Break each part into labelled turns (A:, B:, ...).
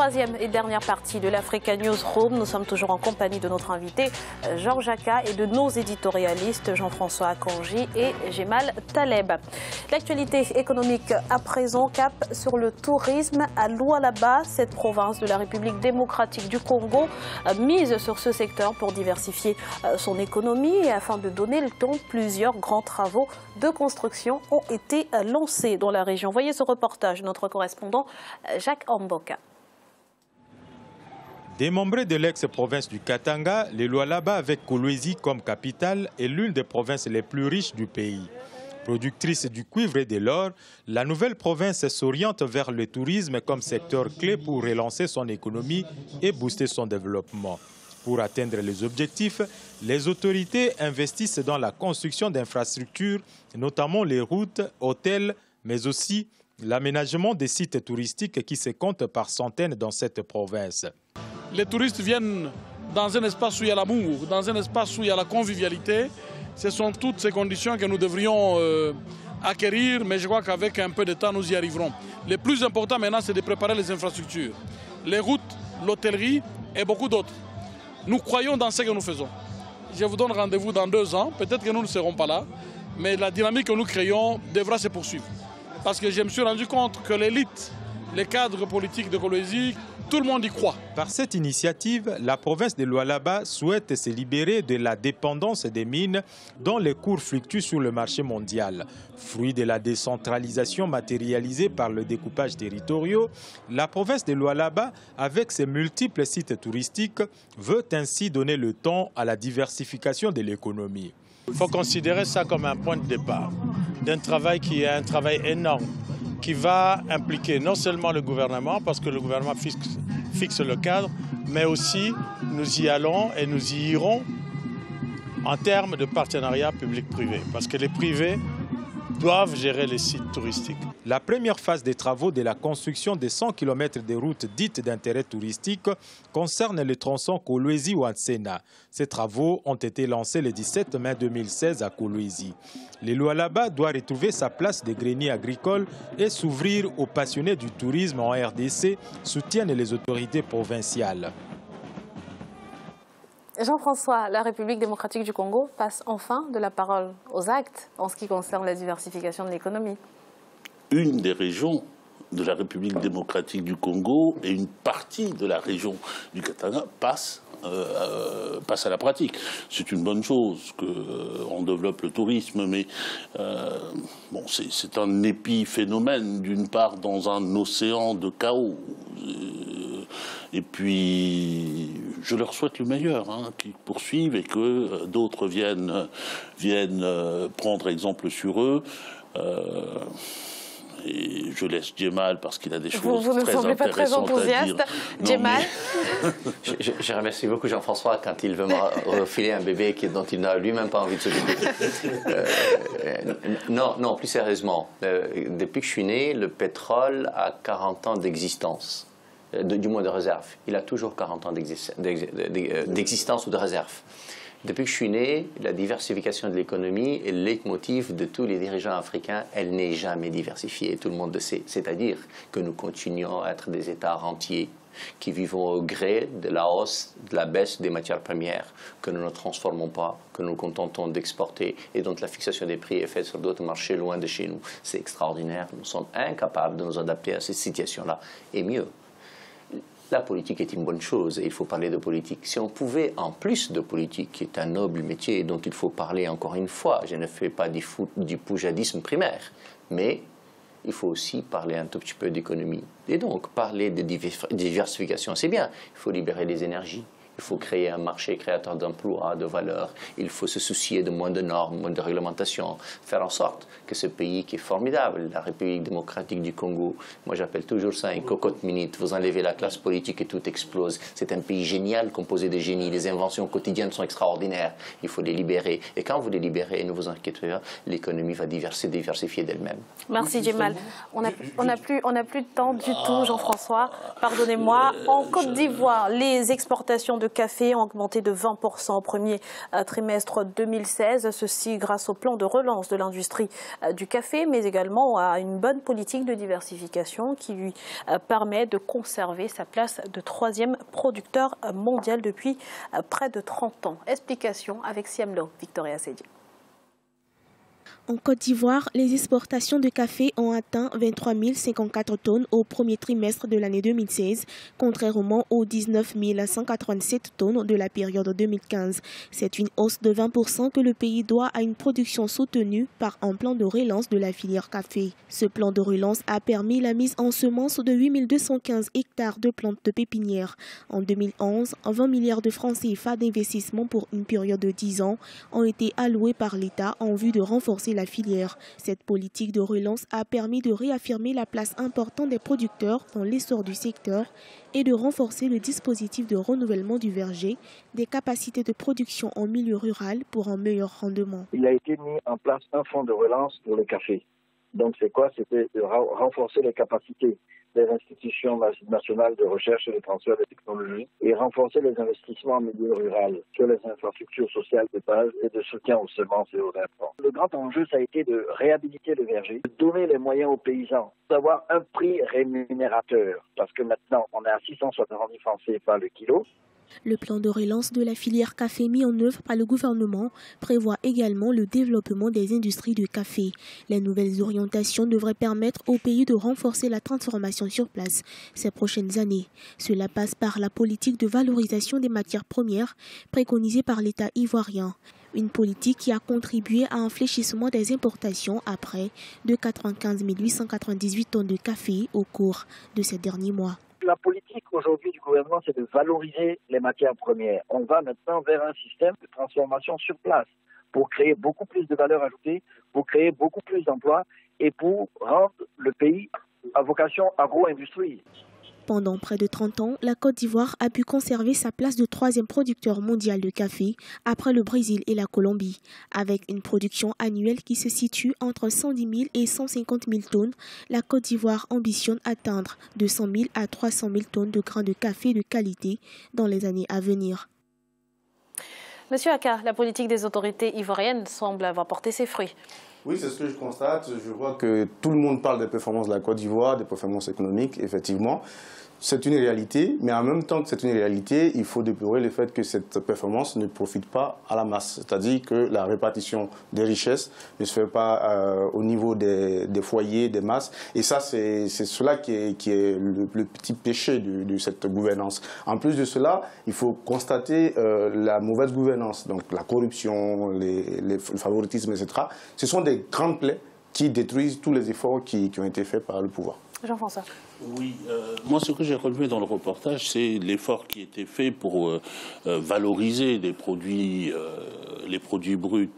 A: Troisième et dernière partie de l'Africa Newsroom. Nous sommes toujours en compagnie de notre invité Georges Aka et de nos éditorialistes Jean-François Akanji et Jemal Taleb. L'actualité économique à présent, cap sur le tourisme à Lualaba. Cette province de la République démocratique du Congo mise sur ce secteur pour diversifier son économie et afin de donner le ton, plusieurs grands travaux de construction ont été lancés dans la région. Voyez ce reportage de notre correspondant Jacques Amboka.
B: Démembré de l'ex-province du Katanga, le Lualaba avec Kolwezi comme capitale est l'une des provinces les plus riches du pays. Productrice du cuivre et de l'or, la nouvelle province s'oriente vers le tourisme comme secteur clé pour relancer son économie et booster son développement. Pour atteindre les objectifs, les autorités investissent dans la construction d'infrastructures, notamment les routes, hôtels, mais aussi l'aménagement des sites touristiques qui se comptent par centaines dans cette province.
C: Les touristes viennent dans un espace où il y a l'amour, dans un espace où il y a la convivialité. Ce sont toutes ces conditions que nous devrions acquérir, mais je crois qu'avec un peu de temps, nous y arriverons. Le plus important maintenant, c'est de préparer les infrastructures, les routes, l'hôtellerie et beaucoup d'autres. Nous croyons dans ce que nous faisons. Je vous donne rendez-vous dans 2 ans. Peut-être que nous ne serons pas là, mais la dynamique que nous créons devra se poursuivre. Parce que je me suis rendu compte que l'élite, les cadres politiques de Kolwezi, tout le monde y croit.
B: Par cette initiative, la province de Lualaba souhaite se libérer de la dépendance des mines dont les cours fluctuent sur le marché mondial. Fruit de la décentralisation matérialisée par le découpage territorial, la province de Lualaba, avec ses multiples sites touristiques, veut ainsi donner le ton à la diversification de l'économie.
D: Il faut considérer ça comme un point de départ d'un travail qui est un travail énorme, qui va impliquer non seulement le gouvernement, parce que le gouvernement fixe le cadre, mais aussi nous y allons et nous y irons en termes de partenariat public-privé, parce que les privés doivent gérer les sites touristiques.
B: La première phase des travaux de la construction des 100 km de routes dites d'intérêt touristique concerne le tronçon Kolwezi-Wansena. Ces travaux ont été lancés le 17 mai 2016 à Kolwezi. Le Lualaba doit retrouver sa place de grenier agricole et s'ouvrir aux passionnés du tourisme en RDC, soutiennent les autorités provinciales.
A: Jean-François, la République démocratique du Congo passe enfin de la parole aux actes en ce qui concerne la diversification de l'économie.
E: Une des régions de la République démocratique du Congo et une partie de la région du Katanga passe à la pratique. C'est une bonne chose qu'on développe le tourisme, mais bon, c'est un épiphénomène, d'une part, dans un océan de chaos. Et puis, je leur souhaite le meilleur, qu'ils poursuivent et que d'autres viennent prendre exemple sur eux. Et je laisse Jemal parce qu'il a des choses très intéressantes à dire.
A: Vous ne semblez pas très enthousiaste. Jemal.
F: Je remercie beaucoup Jean-François quand il veut me refiler un bébé dont il n'a lui-même pas envie de s'occuper. Non, plus sérieusement. Depuis que je suis né, le pétrole a 40 ans d'existence. Du moins de réserve. Il a toujours 40 ans d'existence ou de réserve. Depuis que je suis né, la diversification de l'économie est le leitmotiv de tous les dirigeants africains. Elle n'est jamais diversifiée, tout le monde le sait. C'est-à-dire que nous continuons à être des États rentiers qui vivons au gré de la hausse, de la baisse des matières premières, que nous ne transformons pas, que nous nous contentons d'exporter et dont la fixation des prix est faite sur d'autres marchés loin de chez nous. C'est extraordinaire. Nous sommes incapables de nous adapter à cette situation-là. Et mieux, la politique est une bonne chose et il faut parler de politique. Si on pouvait, en plus de politique, qui est un noble métier dont il faut parler encore une fois, je ne fais pas du poujadisme primaire, mais il faut aussi parler un tout petit peu d'économie. Et donc, parler de diversification, c'est bien. Il faut libérer les énergies. Il faut créer un marché créateur d'emplois, de valeurs. Il faut se soucier de moins de normes, moins de réglementations. Faire en sorte que ce pays qui est formidable, la République démocratique du Congo, moi j'appelle toujours ça une cocotte minute. Vous enlevez la classe politique et tout explose. C'est un pays génial, composé de génies. Les inventions quotidiennes sont extraordinaires. Il faut les libérer. Et quand vous les libérez, ne vous inquiétez pas, l'économie va diversifier d'elle-même.
A: Merci Jemal. On n'a plus de temps du tout, Jean-François. Pardonnez-moi. En Côte d'Ivoire, les exportations de de café ont augmenté de 20% au premier trimestre 2016. Ceci grâce au plan de relance de l'industrie du café, mais également à une bonne politique de diversification qui lui permet de conserver sa place de 3e producteur mondial depuis près de 30 ans. Explication avec Siamlo, Victoria Sedi.
G: En Côte d'Ivoire, les exportations de café ont atteint 23 054 tonnes au premier trimestre de l'année 2016, contrairement aux 19 187 tonnes de la période 2015. C'est une hausse de 20% que le pays doit à une production soutenue par un plan de relance de la filière café. Ce plan de relance a permis la mise en semences de 8 215 hectares de plantes de pépinières. En 2011, 20 milliards de francs CFA d'investissement pour une période de 10 ans ont été alloués par l'État en vue de renforcer la filière. Cette politique de relance a permis de réaffirmer la place importante des producteurs dans l'essor du secteur et de renforcer le dispositif de renouvellement du verger, des capacités de production en milieu rural pour un meilleur rendement.
H: Il a été mis en place un fonds de relance pour le café. Donc c'est quoi? C'était de renforcer les capacités des institutions nationales de recherche et de transfert de technologies et renforcer les investissements en milieu rural sur les infrastructures sociales de base et de soutien aux semences et aux intrants. Le grand enjeu, ça a été de réhabiliter le verger, de donner les moyens aux paysans, d'avoir un prix rémunérateur, parce que maintenant, on est à 670 francs CFA le kilo.
G: Le plan de relance de la filière café mis en œuvre par le gouvernement prévoit également le développement des industries de café. Les nouvelles orientations devraient permettre au pays de renforcer la transformation sur place ces prochaines années. Cela passe par la politique de valorisation des matières premières préconisée par l'État ivoirien. Une politique qui a contribué à un fléchissement des importations à près de 95 898 tonnes de café au cours de ces derniers mois.
H: La politique aujourd'hui du gouvernement, c'est de valoriser les matières premières. On va maintenant vers un système de transformation sur place pour créer beaucoup plus de valeur ajoutée, pour créer beaucoup plus d'emplois et pour rendre le pays à vocation agro-industrie.
G: Pendant près de 30 ans, la Côte d'Ivoire a pu conserver sa place de 3e producteur mondial de café après le Brésil et la Colombie. Avec une production annuelle qui se situe entre 110 000 et 150 000 tonnes, la Côte d'Ivoire ambitionne atteindre de 100 000 à 300 000 tonnes de grains de café de qualité dans les années à venir.
A: Monsieur Aka, la politique des autorités ivoiriennes semble avoir porté ses fruits.
I: Oui, c'est ce que je constate. Je vois que tout le monde parle des performances de la Côte d'Ivoire, des performances économiques, effectivement. C'est une réalité, mais en même temps que c'est une réalité, il faut déplorer le fait que cette performance ne profite pas à la masse. C'est-à-dire que la répartition des richesses ne se fait pas au niveau des foyers, des masses. Et ça, c'est cela qui est le petit péché de cette gouvernance. En plus de cela, il faut constater la mauvaise gouvernance, donc la corruption, le favoritisme, etc. Ce sont des grandes plaies qui détruisent tous les efforts qui ont été faits par le pouvoir.
A: Jean-François.
E: Oui, moi ce que j'ai relevé dans le reportage, c'est l'effort qui a été fait pour valoriser les produits bruts.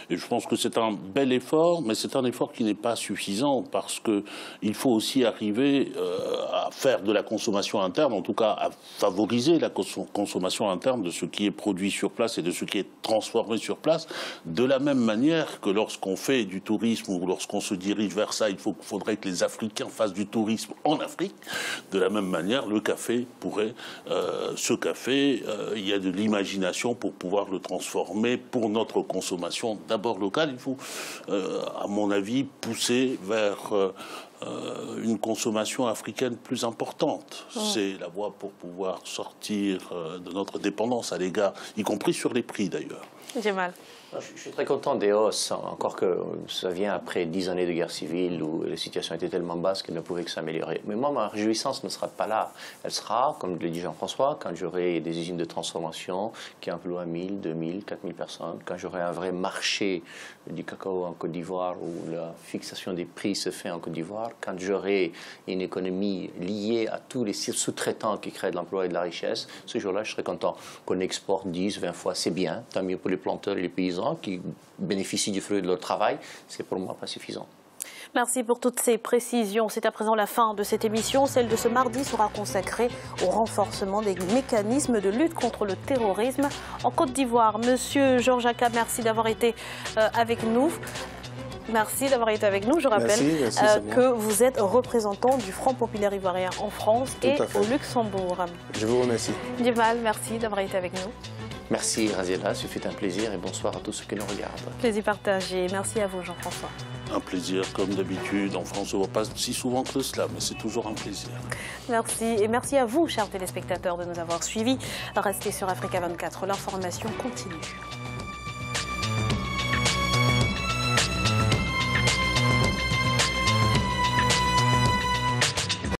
E: Et je pense que c'est un bel effort, mais c'est un effort qui n'est pas suffisant parce qu'il faut aussi arriver à faire de la consommation interne, en tout cas à favoriser la consommation interne de ce qui est produit sur place et de ce qui est transformé sur place, de la même manière que lorsqu'on fait du tourisme ou lorsqu'on se dirige vers ça, il faudrait que les Africains fassent du tourisme en Afrique. De la même manière, le café pourrait, il y a de l'imagination pour pouvoir le transformer pour notre consommation d'abord locale. Il faut, à mon avis, pousser vers une consommation africaine plus importante. C'est la voie pour pouvoir sortir de notre dépendance à l'égard, y compris sur les prix d'ailleurs.
A: J'ai mal.
F: Je suis très content des hausses, encore que ça vient après 10 années de guerre civile où la situation était tellement basse qu'elle ne pouvait que s'améliorer. Mais moi, ma réjouissance ne sera pas là. Elle sera, comme le dit Jean-François, quand j'aurai des usines de transformation qui emploient 1000, 2000, 4000 personnes, quand j'aurai un vrai marché du cacao en Côte d'Ivoire où la fixation des prix se fait en Côte d'Ivoire, quand j'aurai une économie liée à tous les sous-traitants qui créent de l'emploi et de la richesse, ce jour-là, je serai content qu'on exporte 10, 20 fois, c'est bien, tant mieux pour les planteurs et les paysans qui bénéficient du fruit de leur travail, c'est pour moi pas suffisant.
A: Merci pour toutes ces précisions. C'est à présent la fin de cette émission. Celle de ce mardi sera consacrée au renforcement des mécanismes de lutte contre le terrorisme en Côte d'Ivoire. Monsieur Georges Aka, merci d'avoir été avec nous. merci d'avoir été avec nous. Je rappelle que vous êtes représentant du Front populaire ivoirien en France et au Luxembourg.
I: Je vous remercie.
A: Djemal, merci d'avoir été avec nous.
F: Merci Raziela, ce fut un plaisir et bonsoir à tous ceux qui nous regardent.
A: Plaisir partagé. Merci à vous Jean-François.
E: Un plaisir comme d'habitude. En France, on ne voit pas si souvent que cela, mais c'est toujours un plaisir.
A: Merci et merci à vous, chers téléspectateurs, de nous avoir suivis. Restez sur Africa 24, l'information continue.